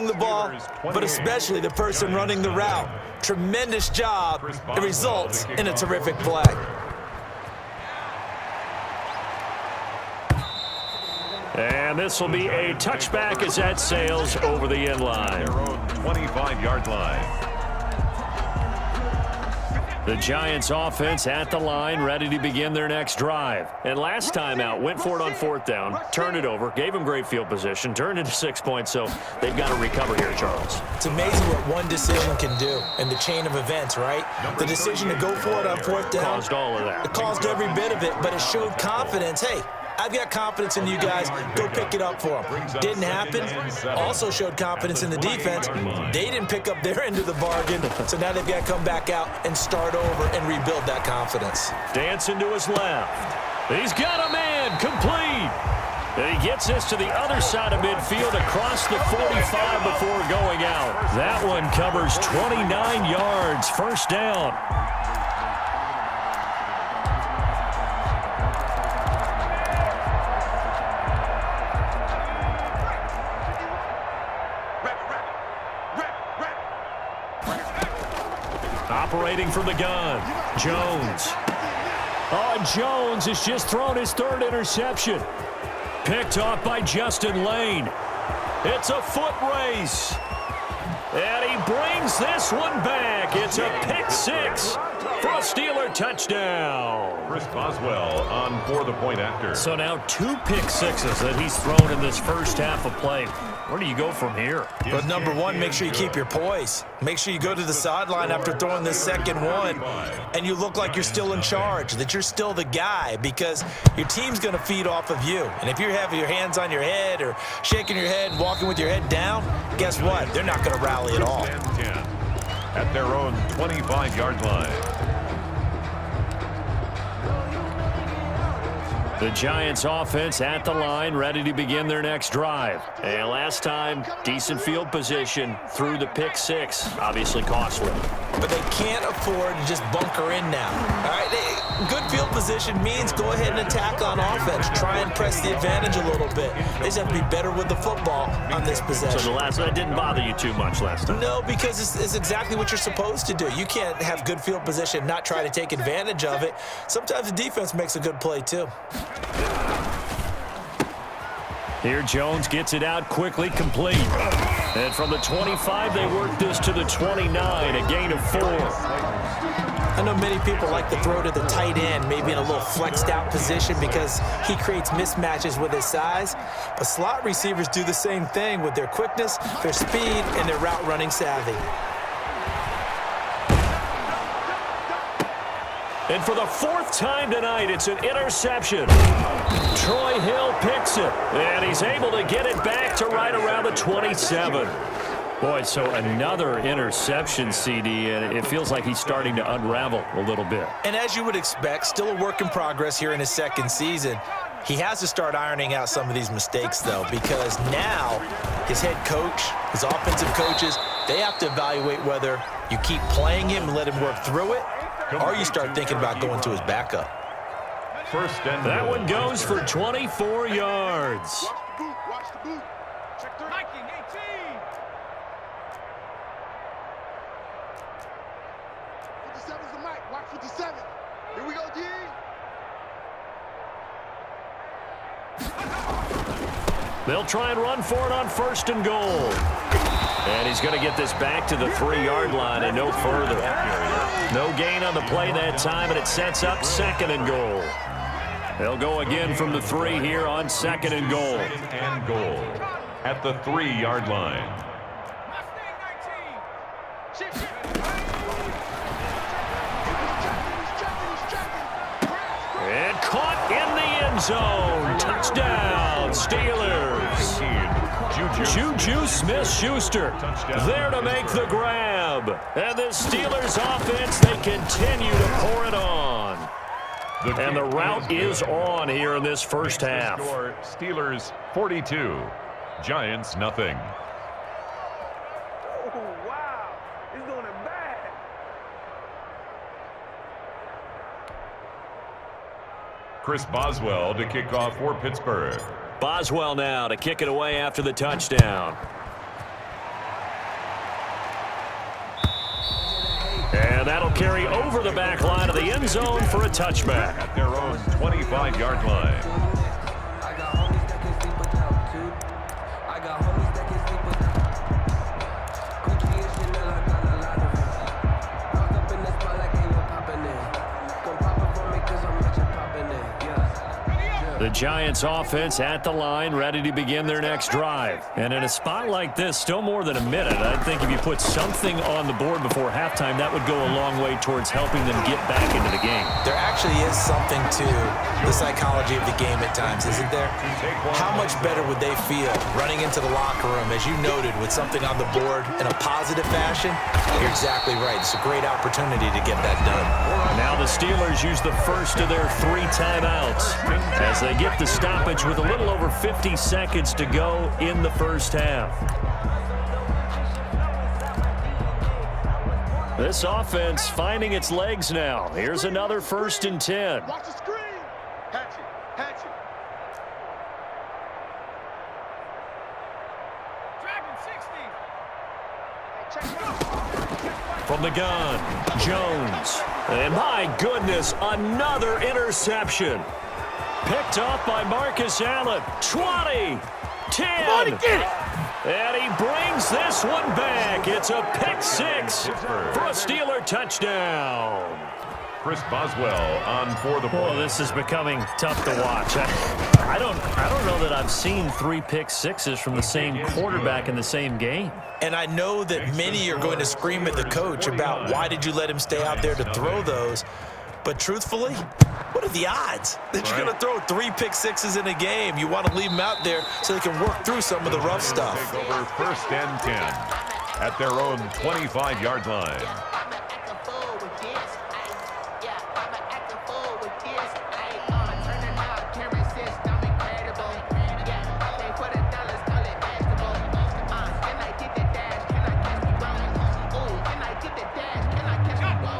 throwing the ball, but especially the person running the route. Tremendous job. It results in a terrific play. And this will be a touchback as that sails over the end line. Their own 25-yard line. The Giants offense at the line, ready to begin their next drive. And last time out, went for it on fourth down, turned it over, gave them great field position, turned into 6 points, so they've got to recover here, Charles. It's amazing what one decision can do in the chain of events, right? The decision to go for it on fourth down. Caused all of that. It caused every bit of it, but it showed confidence. Hey, I've got confidence in you guys. Go pick it up for them. Didn't happen. Also showed confidence in the defense. They didn't pick up their end of the bargain, so now they've got to come back out and start over and rebuild that confidence. Dancing to his left. He's got a man complete. And he gets this to the other side of midfield across the 45 before going out. That one covers 29 yards. First down. Operating from the gun, Jones. Oh, Jones has just thrown his third interception. Picked off by Justin Lane. It's a foot race. And he brings this one back. It's a pick six for a Steeler touchdown. Chris Boswell on for the point after. So now 2 pick sixes that he's thrown in this first half of play. Where do you go from here? But number one, make sure you keep your poise. Make sure you go to the sideline after throwing this second one, and you look like you're still in charge, that you're still the guy, because your team's going to feed off of you. And if you're having your hands on your head or shaking your head and walking with your head down, guess what? They're not going to rally at all. At their own 25-yard line. The Giants offense at the line, ready to begin their next drive. And last time, decent field position through the pick six. Obviously costly. But they can't afford to just bunker in now. All right, good field position means go ahead and attack on offense. Try and press the advantage a little bit. They just have to be better with the football on this possession. So that didn't bother you too much last time? No, because it's exactly what you're supposed to do. You can't have good field position and not try to take advantage of it. Sometimes the defense makes a good play too. Here Jones gets it out quickly, complete. And from the 25, they work this to the 29, a gain of 4. I know many people like to throw to the tight end, maybe in a little flexed out position because he creates mismatches with his size. But slot receivers do the same thing with their quickness, their speed, and their route running savvy. And for the 4th time tonight, it's an interception. Troy Hill picks it, and he's able to get it back to right around the 27. Boy, so another interception, CD, and it feels like he's starting to unravel a little bit. And as you would expect, still a work in progress here in his second season. He has to start ironing out some of these mistakes, though, because now his head coach, his offensive coaches, they have to evaluate whether you keep playing him and let him work through it, or you start thinking about going to his backup. That one goes for 24 yards. Watch the boot. Check the Viking 18. 57's the mic. Watch 57. Here we go, D. They'll try and run for it on 1st and goal. And he's going to get this back to the 3-yard line and no further. No gain on the play that time, and it sets up 2nd and goal. They'll go again from the 3 here on 2nd and goal. 2nd and goal at the 3-yard line. And caught in the end zone. Touchdown, Steelers. Juju Smith-Schuster there to make the grab. And the Steelers offense, they continue to pour it on. And the route is on here in this first half. Steelers 42, Giants nothing. Oh, wow. He's doing it bad. Chris Boswell to kick off for Pittsburgh. Boswell now to kick it away after the touchdown. And that'll carry over the back line of the end zone for a touchback. At their own 25-yard line. The Giants offense at the line, ready to begin their next drive. And in a spot like this, still more than a minute, I think if you put something on the board before halftime, that would go a long way towards helping them get back into the game. There actually is something to the psychology of the game at times, isn't there? How much better would they feel running into the locker room, as you noted, with something on the board in a positive fashion? You're exactly right. It's a great opportunity to get that done. Now the Steelers use the first of their 3 timeouts as they get the stoppage with a little over 50 seconds to go in the first half. This offense finding its legs now. Here's another 1st and 10. Watch the screen. Hatch it. Hatch it. Dragon 60. From the gun, Jones. And my goodness, another interception. Picked off by Marcus Allen. 20, 10. And he brings this one back. It's a pick 6 for a Steeler touchdown. Chris Boswell on for the ball. Oh, this is becoming tough to watch. I don't know that I've seen 3 pick 6s from the same quarterback in the same game. And I know that many are going to scream at the coach about why did you let him stay out there to throw those. But truthfully, what are the odds that you're going to throw 3 pick 6s in a game? You want to leave them out there so they can work through some of the rough stuff. Take over 1st and 10 at their own 25-yard line.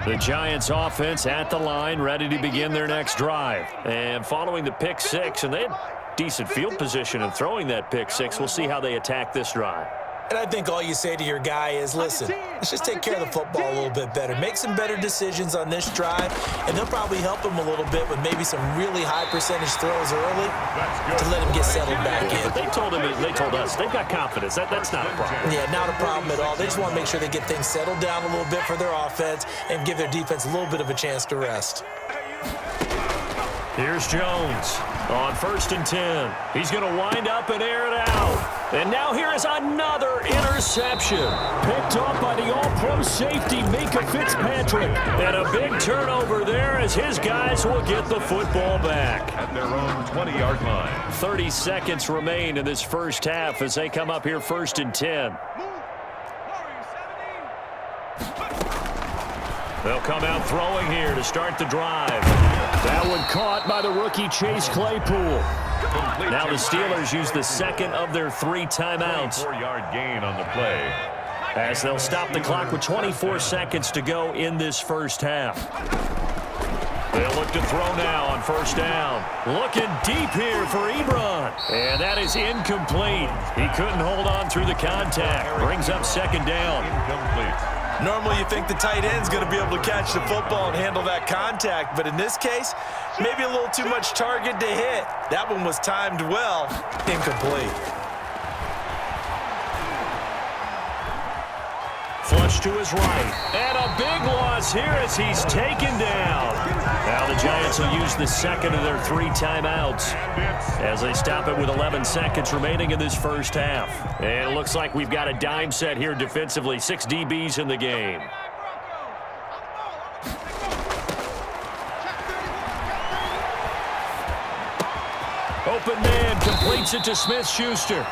The Giants offense at the line, ready to begin their next drive. And following the pick 6, and they had decent field position in throwing that pick 6. We'll see how they attack this drive. And I think all you say to your guy is, listen, let's just take care of the football a little bit better. Make some better decisions on this drive, and they'll probably help him a little bit with maybe some really high percentage throws early to let him get settled back in. But they told us, they've got confidence. That's not a problem. Yeah, not a problem at all. They just want to make sure they get things settled down a little bit for their offense and give their defense a little bit of a chance to rest. Here's Jones on 1st and 10. He's going to wind up and air it out. And now here is another interception. Picked off by the all-pro safety, Mika Fitzpatrick. And a big turnover there as his guys will get the football back. At their own 20-yard line. 30 seconds remain in this first half as they come up here 1st and 10. They'll come out throwing here to start the drive. That one caught by the rookie Chase Claypool. Now the Steelers use the second of their 3 timeouts. 4-yard gain on the play. As they'll stop the clock with 24 seconds to go in this first half. They'll look to throw now on 1st down. Looking deep here for Ebron. And that is incomplete. He couldn't hold on through the contact. Brings up 2nd down. Incomplete. Normally you think the tight end's going to be able to catch the football and handle that contact, but in this case, maybe a little too much target to hit. That one was timed well. Incomplete. Flush to his right. And a big loss here as he's taken down. Now the Giants will use the second of their 3 timeouts as they stop it with 11 seconds remaining in this first half. And it looks like we've got a dime set here defensively. 6 DBs in the game. Open man completes it to Smith-Schuster.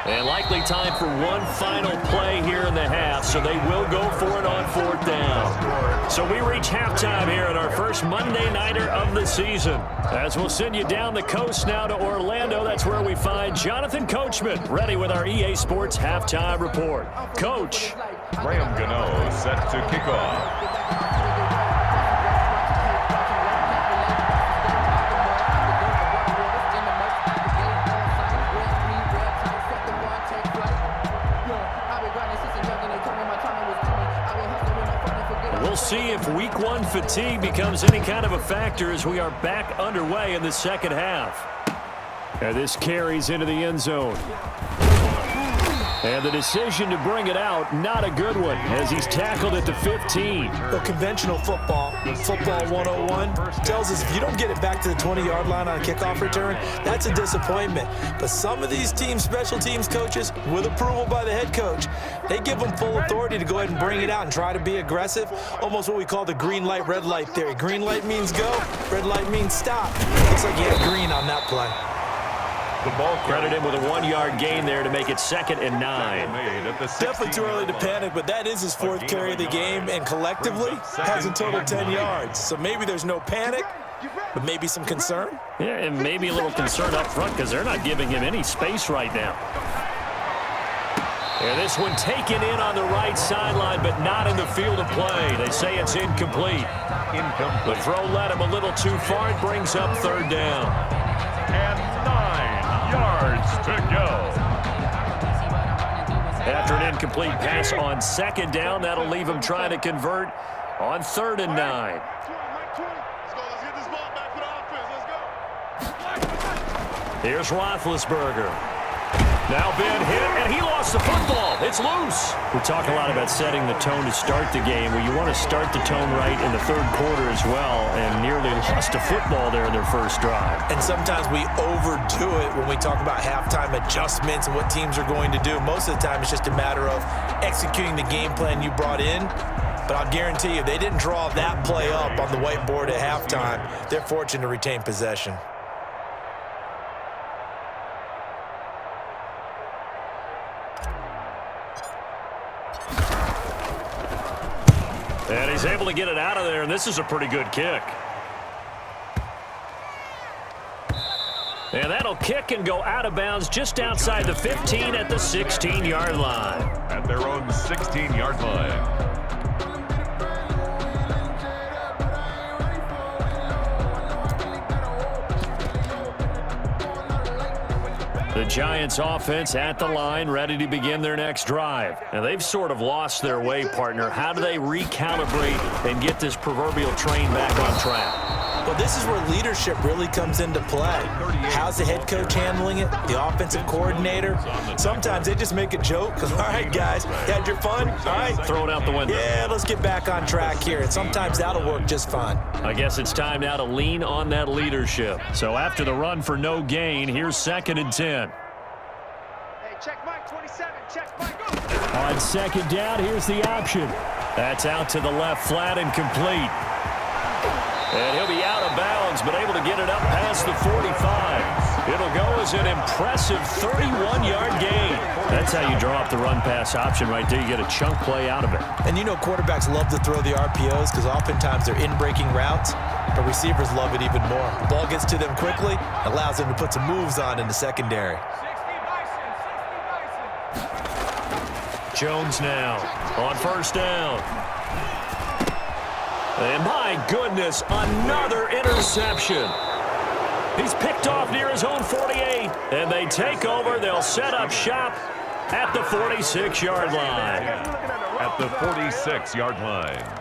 And likely time for one final play here in the half, so they will go for it on 4th down. So we reach halftime here at our first Monday Nighter of the season. As we'll send you down the coast now to Orlando, that's where we find Jonathan Coachman, ready with our EA Sports Halftime Report. Coach. Graham Gano set to kick off. see if week one fatigue becomes any kind of a factor as we are back underway in the second half. And this carries into the end zone. And the decision to bring it out, not a good one, as he's tackled at the 15. Well, conventional football 101, tells us if you don't get it back to the 20-yard line on a kickoff return, that's a disappointment. But some of these team special teams coaches, with approval by the head coach, they give them full authority to go ahead and bring it out and try to be aggressive, almost what we call the green light, red light theory. Green light means go, red light means stop. Looks like he had green on that play. The ball Credit him with a 1-yard gain there to make it 2nd and 9. Definitely too early to panic, but that is his 4th carry of the game, and collectively has a total 10 yards. So maybe there's no panic, but maybe some concern. Yeah, and maybe a little concern up front because they're not giving him any space right now. And this one taken in on the right sideline, but not in the field of play. They say it's incomplete. The throw led him a little too far. It brings up 3rd down. And 9 yards to go. After an incomplete pass on 2nd down, that'll leave him trying to convert on 3rd and 9. Here's Roethlisberger. Now Ben hit, and he lost the football. It's loose. We talk a lot about setting the tone to start the game. Well, you want to start the tone right in the 3rd quarter as well, and nearly lost a football there in their first drive. And sometimes we overdo it when we talk about halftime adjustments and what teams are going to do. Most of the time, it's just a matter of executing the game plan you brought in. But I'll guarantee you, they didn't draw that play up on the whiteboard at halftime. They're fortunate to retain possession. And he's able to get it out of there, and this is a pretty good kick. And that'll kick and go out of bounds just outside the 15 at the 16-yard line. At their own 16-yard line. The Giants offense at the line, ready to begin their next drive. And they've sort of lost their way, partner. How do they recalibrate and get this proverbial train back on track? Well, this is where leadership really comes into play. How's the head coach handling it? The offensive coordinator? Sometimes they just make a joke. All right, guys, you had your fun? All right. Throw it out the window. Yeah, let's get back on track here. And sometimes that'll work just fine. I guess it's time now to lean on that leadership. So after the run for no gain, here's 2nd and 10. Hey, check Mike, 27. Check Mike. Go. On 2nd down, here's the option. That's out to the left, flat and complete. And he'll be out of bounds, but able to get it up past the 45. It'll go as an impressive 31-yard gain. That's how you draw up the run-pass option right there. You get a chunk play out of it. And you know quarterbacks love to throw the RPOs because oftentimes they're in-breaking routes, but receivers love it even more. The ball gets to them quickly, allows them to put some moves on in the secondary. Jones now on 1st down. And my goodness, another interception. He's picked off near his own 48. And they take over. They'll set up shop at the 46-yard line. At the 46-yard line.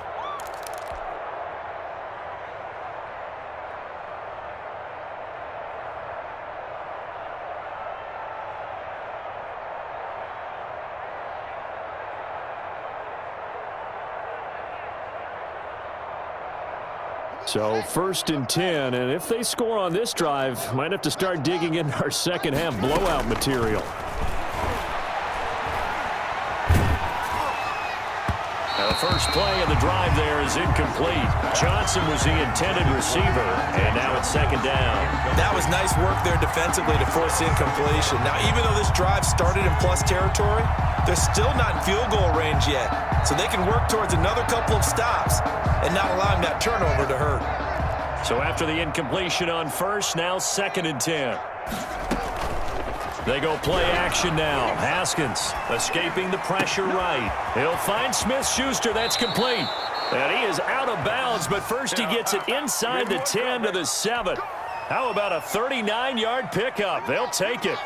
So 1st and 10, and if they score on this drive, might have to start digging in our second half blowout material. Now the first play of the drive there is incomplete. Johnson was the intended receiver, and now it's 2nd down. That was nice work there defensively to force incompletion. Now, even though this drive started in plus territory, they're still not in field goal range yet. So they can work towards another couple of stops and not allowing that turnover to hurt. So after the incompletion on 1st, now 2nd and 10. They go play action now. Haskins escaping the pressure right. He'll find Smith-Schuster. That's complete. And he is out of bounds, but first he gets it inside the 10 to the 7. How about a 39-yard pickup? They'll take it.